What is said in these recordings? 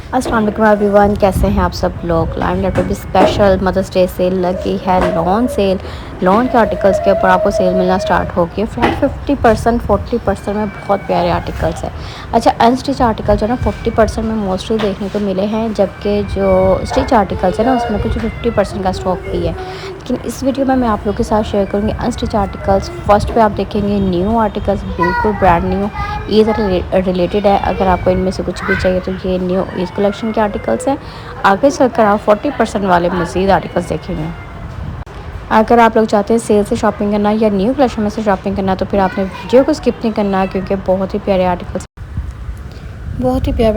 अस्सलाम वालेकुम एवरीवन, कैसे हैं आप सब लोग। लाइमलाइट पर भी स्पेशल मदर्स डे सेल लगी है। लॉन सेल, लॉन के आर्टिकल्स के ऊपर आपको सेल मिलना स्टार्ट हो गई है। फ्लैट 50% 40% में बहुत प्यारे आर्टिकल्स हैं। अच्छा, अनस्टिच आर्टिकल जो है ना 40% में मोस्टली देखने को मिले हैं, जबकि जो स्टिच आर्टिकल्स है ना उसमें कुछ 50% का स्टॉक भी है। लेकिन इस वीडियो में मैं आप लोग के साथ शेयर करूँगी अनस्टिच आर्टिकल्स। फर्स्ट पे आप देखेंगे न्यू आर्टिकल्स, बिल्कुल ब्रांड न्यू, ईद रिलेटेड है। अगर आपको इनमें से कुछ भी चाहिए तो ये न्यू ईद कलेक्शन के आर्टिकल्स हैं। आगे चलकर आप 40% वाले मज़ीद आर्टिकल्स देखेंगे। अगर आप लोग चाहते हैं सेल से शॉपिंग करना या न्यू कलेक्शन में से शॉपिंग करना, तो फिर आपने वीडियो को स्किप नहीं करना है, क्योंकि बहुत ही प्यारे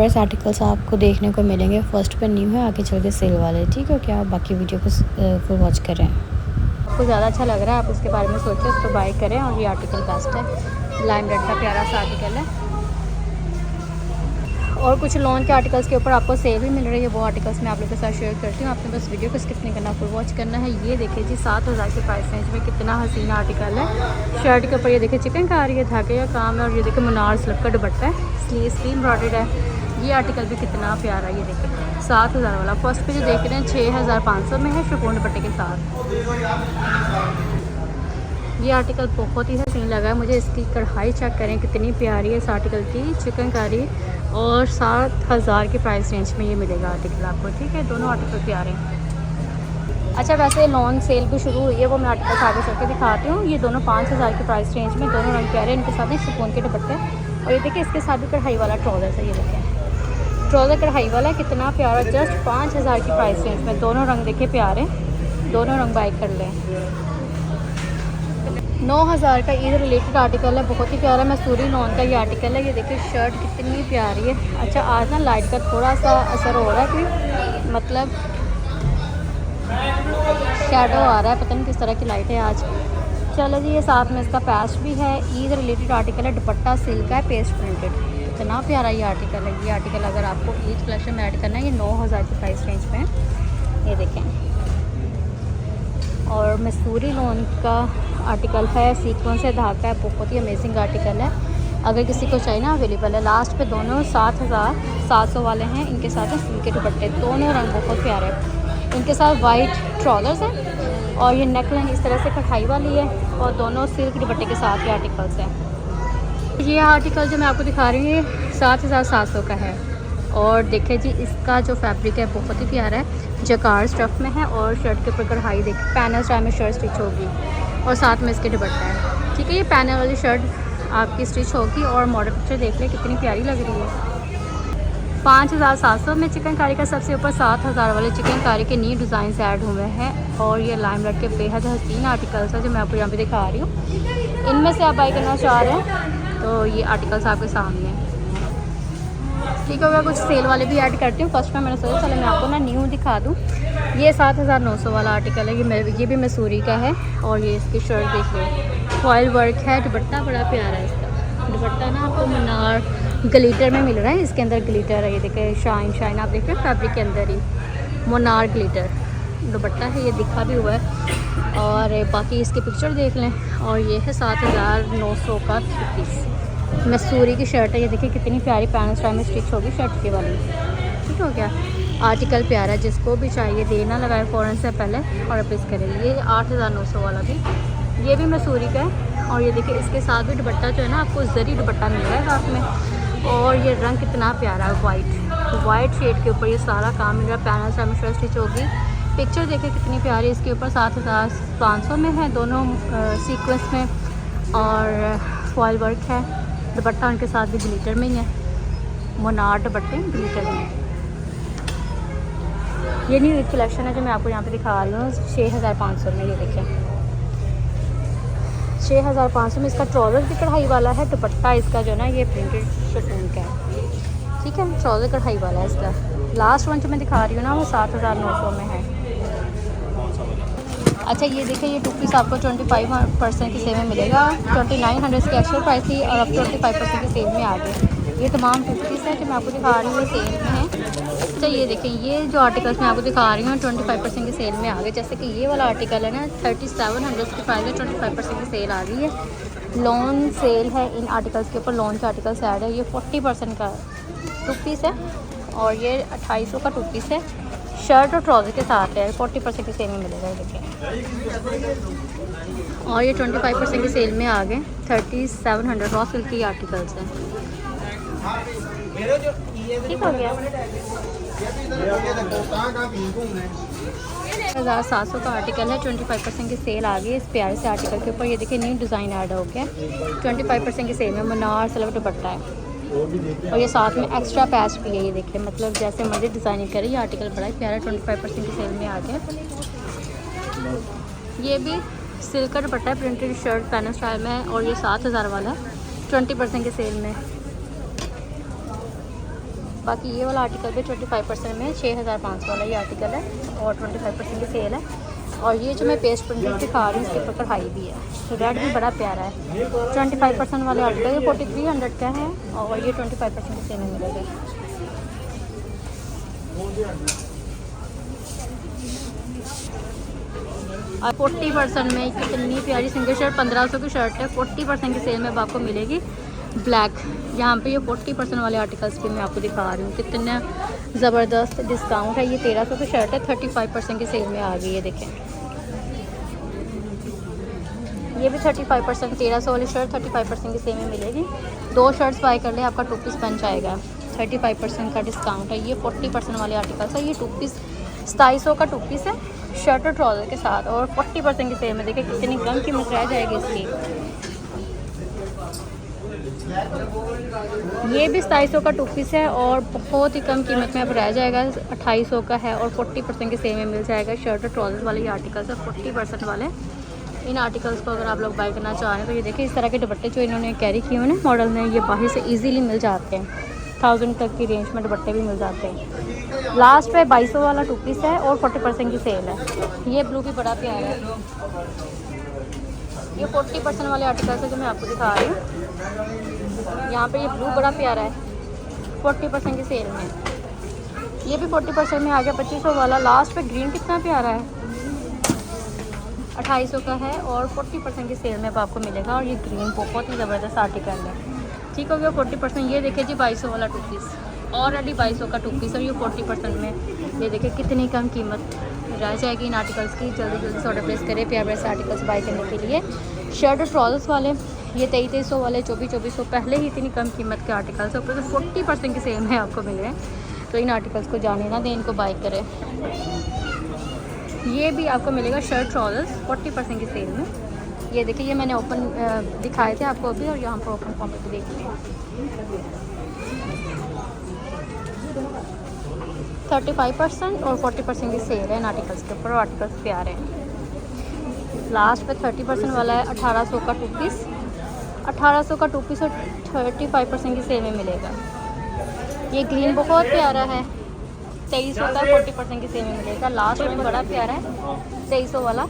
आर्टिकल्स आपको देखने को मिलेंगे। फर्स्ट पे न्यू है, आगे चल के सेल वाले। ठीक है क्या, बाकी वीडियो को फुल वॉच करें। आपको ज़्यादा अच्छा लग रहा है, आप उसके बारे में सोचें, उसको बाय करें। और ये आर्टिकल बेस्ट है, लाइमलाइट का प्यारा सा आर्टिकल है। और कुछ लॉन के आर्टिकल्स के ऊपर आपको सेल भी मिल रही है, वो आर्टिकल्स मैं आप लोगों के साथ शेयर करती हूँ। आपने बस वीडियो को स्किप नहीं करना, फुल वॉच करना है। ये देखिए जी 7000 के प्राइस रेंज में कितना हसीना आर्टिकल है। शर्ट के ऊपर ये देखिए चिकन का है, धागे का काम है। और ये देखिए मुनार सिल्क का दुपट्टा है, स्लीव एम्ब्रॉयडर्ड है। ये आर्टिकल भी कितना प्यारा है, ये देखिए 7000 वाला। फर्स्ट पे जो देख रहे हैं 6500 में है, शिफॉन दुपट्टे के साथ। ये आर्टिकल बहुत ही हसीन लगा है मुझे। इसकी कढ़ाई चेक करें कितनी प्यारी है इस आर्टिकल की, चिकनकारी। और 7000 की प्राइस रेंज में ये मिलेगा आर्टिकल आपको। ठीक है, दोनों आर्टिकल प्यारे हैं। अच्छा, वैसे लॉन सेल भी शुरू हुई है, वो मैं आर्टिकल आगे चल के दिखाती हूँ। ये दोनों 5000 की प्राइस रेंज में, दोनों रंग प्यारे। इनके साथ ही शिफॉन के दुपट्टे। और ये देखिए इसके साथ भी कढ़ाई वाला ट्राउज़र है। ये देखिए ट्राउज़र कढ़ाई वाला कितना प्यारा, जस्ट 5000 की प्राइस रेंज में। दोनों रंग देखिए प्यारे, दोनों रंग बाय कर लें। 9000 का ईद रिलेटेड आर्टिकल है, बहुत ही प्यारा मैसूरी लॉन का ये आर्टिकल है। ये देखिए शर्ट कितनी प्यारी है। अच्छा, आज ना लाइट का थोड़ा सा असर हो रहा है, कि मतलब शैडो आ रहा है, पता नहीं किस तरह की लाइट है आज। चलो जी, ये साथ में इसका पैच भी है। ईद रिलेटेड आर्टिकल है, दुपट्टा सिल्क है, पेस्ट प्रिंटेड। कितना प्यारा ये आर्टिकल है। ये आर्टिकल अगर आपको ईद कलेक्शन में ऐड करना है, ये 9000 की प्राइस रेंज में है। ये देखें, और मैसूरी लॉन का आर्टिकल है, सीक्वेंस से धागा है, बहुत ही अमेजिंग आर्टिकल है। अगर किसी को चाहिए ना, अवेलेबल है। लास्ट पे दोनों 7700 वाले हैं। इनके साथ हैं सिल्क के दुपट्टे, दोनों रंग बहुत प्यारे हैं। इनके साथ वाइट ट्राउज़र्स हैं, और ये नेक लाइन इस तरह से कढ़ाई वाली है, और दोनों सिल्क दुपट्टे के साथ ये आर्टिकल्स हैं। ये आर्टिकल जो मैं आपको दिखा रही हूँ, ये 7700 का है। और देखिए जी, इसका जो फैब्रिक है बहुत ही प्यारा है, जकार स्टफ में है। और शर्ट के ऊपर कढ़ाई देखिए, पैनल स्टाइल में शर्ट स्टिच होगी, और साथ में इसके दुपट्टा है। ठीक है, ये पैनल वाली शर्ट आपकी स्टिच होगी। और मॉडल पिक्चर देख लें कितनी प्यारी लग रही है। 5700 में चिकनकारी का सबसे ऊपर 7000 वाले चिकनकारी के न्यू डिज़ाइन ऐड हुए हैं। और ये लाइमलाइट के बेहद हसीन आर्टिकल्स हैं जो मैं आपको यहाँ पे दिखा रही हूँ। इनमें से आप बाई करना चाह रहे हैं तो ये आर्टिकल्स आपके सामने हैं। ठीक है, मैं कुछ सेल वाले भी ऐड करती हूँ। फर्स्ट में मैंने सोचा चलो मैं आपको ना न्यू दिखा दूँ। ये 7900 वाला आर्टिकल है, ये भी मैसूरी का है। और ये इसकी शर्ट देख लो, फॉयल वर्क है, दुपट्टा बड़ा प्यारा है इसका। दुपट्टा ना आपको मुनार ग्लिटर में मिल रहा है, इसके अंदर ग्लिटर है। ये देखिए शाइन आप देख रहे हैं फैब्रिक के अंदर ही मुनार ग्लिटर दुपट्टा है, ये दिखा भी हुआ है। और बाकी इसकी पिक्चर देख लें। और ये है 7900 का 3 पीस मैसूरी की शर्ट है। ये देखिए कितनी प्यारी पैनल स्टाइल में स्टिच होगी शर्ट की वाली। ठीक हो गया, आर्टिकल प्यारा, जिसको भी चाहिए देना लगाए फ़ौरन से पहले और वापस करें। ये 8900 वाला भी, ये भी मैसूरी का है। और ये देखिए इसके साथ भी दुपट्टा जो है ना, आपको जरी दुपट्टा मिल रहा है साथ में। और ये रंग कितना प्यारा है, वाइट शेड के ऊपर ये सारा काम मिल रहा है। पैनल स्टाइल में शर्ट स्टिच होगी। पिक्चर देखिए कितनी प्यारी, इसके ऊपर 7500 में है, दोनों सीक्वेंस में। और फॉयल वर्क है, दुपट्टा उनके साथ भी ग्लिटर में ही है, मुनार दुपट्टे ग्लिटर में। ये न्यू ईद कलेक्शन है जो मैं आपको यहाँ पे दिखा रही हूँ 6500 में। ये देखें 6500 में इसका ट्राउज़र भी कढ़ाई वाला है, दुपट्टा इसका जो है ना ये प्रिंटेड शिफॉन का है। ठीक है, ट्राउज़र कढ़ाई वाला है इसका। लास्ट वन जो मैं दिखा रही हूँ ना, वो 7900 में है। अच्छा, ये देखिए, ये 2 पीस आपको 25% की सेल में मिलेगा। 2900 की एक्चुअल प्राइस थी, और अब 25% की सेल में आ गए। ये तमाम 2 पीस है जो मैं आपको दिखा रही हूँ, सेल में है। अच्छा, ये देखिए, ये जो आर्टिकल्स मैं आपको दिखा रही हूँ 25% की सेल में आ गए। जैसे कि ये वाला आर्टिकल है ना, 3700 की प्राइस है, 25% की सेल आ गई है। लॉन सेल है इन आर्टिकल्स के ऊपर, लॉन के आर्टिकल्स ऐड है। ये 40% का 2 पीस है, और ये 2800 का 2 पीस है, शर्ट और ट्राउज़र के साथ है। 40% की सेल में मिलेगा ये देखिए। और ये 25% की सेल में आ गए। 3700 रॉ सिल्क की आर्टिकल्स हैं। ठीक हो गया। 1700 का आर्टिकल है। 25% की सेल आ गई इस प्यारे से आर्टिकल के ऊपर। ये देखिए न्यू डिज़ाइन ऐड हो गया। 25% की सेल में मनार सलवार दुपट्टा है और ये साथ में एक्स्ट्रा पैच भी है। ये देखिए मतलब जैसे मर्जी डिज़ाइनिंग करें। ये आर्टिकल बड़ा ही प्यारा 25% की सेल में आ गया। ये भी सिल्क का दुपट्टा है, प्रिंटेड शर्ट पैनल स्टाइल में है और ये 7000 वाला है 20% की सेल में। बाकी ये वाला आर्टिकल भी 25% में 6500 वाला ये आर्टिकल है और 25% की सेल है। और ये जो मैं पेस्ट प्रिंटेड दिखा रही हूँ इसके ऊपर कढ़ाई भी है। रेड भी बड़ा प्यारा है। 25% वाले आर्टिकल ये 4300 का है और ये 25% की सेल में मिलेगा। 40% में कितनी प्यारी सिंगल शर्ट 1500 की शर्ट है। 40% की सेल में अब आपको मिलेगी ब्लैक। यहाँ पे ये 40% वाले आर्टिकल्स भी मैं आपको दिखा रही हूँ। कितना ज़बरदस्त डिस्काउंट है। ये 1300 की शर्ट है, 35% की सेल में आ गई है। देखें ये भी 35%, 1300 वाली शर्ट 35% की सेल में मिलेगी। 2 शर्ट्स बाय कर ले आपका 2 पीस बन जाएगा। 35% का डिस्काउंट है। ये 40% वाले आर्टिकल्स है। ये 2 पीस 2700 का 2 पीस है शर्ट और ट्राउज़र के साथ और 40% की सेल में। देखिए कितनी कम कीमत रह जाएगी इसकी। ये भी 2700 का 2 पीस है और बहुत ही कम कीमत में अब रह जाएगा। 2800 का है और 40% के सेल में मिल जाएगा। शर्ट और ट्राउज़र वाले ये आर्टिकल्स है 40% वाले। इन आर्टिकल्स को अगर आप लोग बाय करना चाह रहे हैं तो ये देखिए इस तरह के दुपट्टे जो इन्होंने कैरी किए हुए हैं मॉडल में, ये बाहर से इजीली मिल जाते हैं। 1000 तक की रेंज में दुपट्टे भी मिल जाते हैं। लास्ट पे 2200 वाला 2 पीस है और 40% की सेल है। ये ब्लू भी बड़ा प्यारा है। ये 40% वाले आर्टिकल्स है जो मैं आपको दिखा रही हूँ। यहाँ पे ये ब्लू बड़ा प्यारा है 40% की सेल में। ये भी 40% में आ गया 2500 वाला। लास्ट पे ग्रीन कितना प्यारा है 2800 का है और 40% की सेल में अब आपको मिलेगा। और ये ग्रीन बहुत ही ज़बरदस्त आर्टिकल है। ठीक हो गया 40%। ये देखिए जी 2200 वाला 2 पीस ऑलरेडी 2200 का 2 पीस और ये 40% में। ये देखिए कितनी कम कीमत रह जाएगी इन आर्टिकल्स की। जल्दी जल्दी से ऑर्डर प्लेस करें प्यारे से आर्टिकल्स बाय करने के लिए। शर्ट और ट्राउजर्स वाले ये 2300 वाले 2400 पहले ही इतनी कम कीमत के आर्टिकल्स है, ऊपर से 40% की सेल में आपको मिल रहे हैं। तो इन आर्टिकल्स को जाने ना दें, इनको बाय करें। ये भी आपको मिलेगा शर्ट ट्राउजर्स 40% की सेल में। ये देखिए ये मैंने ओपन दिखाए थे आपको अभी और यहाँ पर ओपन फॉर्म पे देखिए 35% और 40% की सेल है इन आर्टिकल्स के ऊपर। आर्टिकल्स प्यारे हैं। लास्ट पे 30% वाला है 1800 का 2 पीस। 1800 का 2 पीस और 35% की सेल में मिलेगा। ये ग्रीन बहुत प्यारा है 2300 का 40% की सेल में मिलेगा। लास्ट में बड़ा प्यारा है 2300 वाला